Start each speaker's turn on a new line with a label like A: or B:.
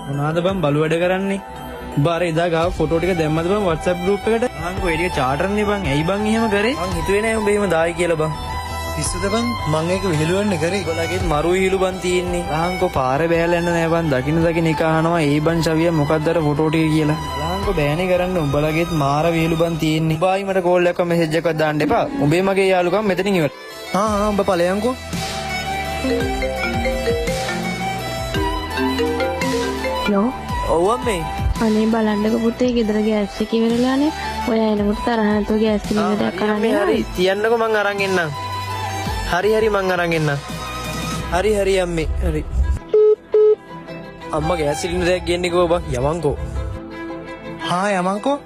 A: මොනවාද බං බලු වැඩ කරන්නේ? බාර එදා ගාව ෆොටෝ ටික දැම්මද බං WhatsApp group එකට? අහංකෝ ඒ ටික චාටර්නේ බං. ඇයි බං එහෙම කරේ? මං හිතුවේ නෑ උඹ එහෙම දායි කියලා බං.
B: පිස්සුද බං? මං ඒක විහිළුවන්නේ කරේ.
A: උඹලගෙත් මරු විහිළු බං තියෙන්නේ. අහංකෝ පාරේ බෑලා යන්න නෑ බං. දකින්න එක අහනවා ඒ බං ශවිය මොකක්ද අර ෆොටෝ ටික කියලා. අහංකෝ බෑනේ කරන්න උඹලගෙත් මාර විහිළු බං තියෙන්නේ. බායි මට කෝල් එකක් මෙසේජ් එකක් දාන්න එපා. උඹේ මගේ යාළුකම් මෙතනින් ඉවරයි.
B: උඹ ඵලයන්කෝ.
C: නෝ
A: ඔව් අම්මේ.
C: අනේ බලන්නක පුතේ ගෙදර ගෑස් එක ඉවරලානේ. ඔය එනකොට තරහ නැතුව ගෑස් සිලින්ඩරයක් අරන්
A: හරි තියන්නකෝ මං අරන් එන්නම්. හරි මං අරන් එන්නම්. හරි අම්මේ හරි. අම්මා ගෑස් සිලින්ඩරයක් ගෙන්නකෝ බං යවන්කෝ.
B: යමන්කෝ.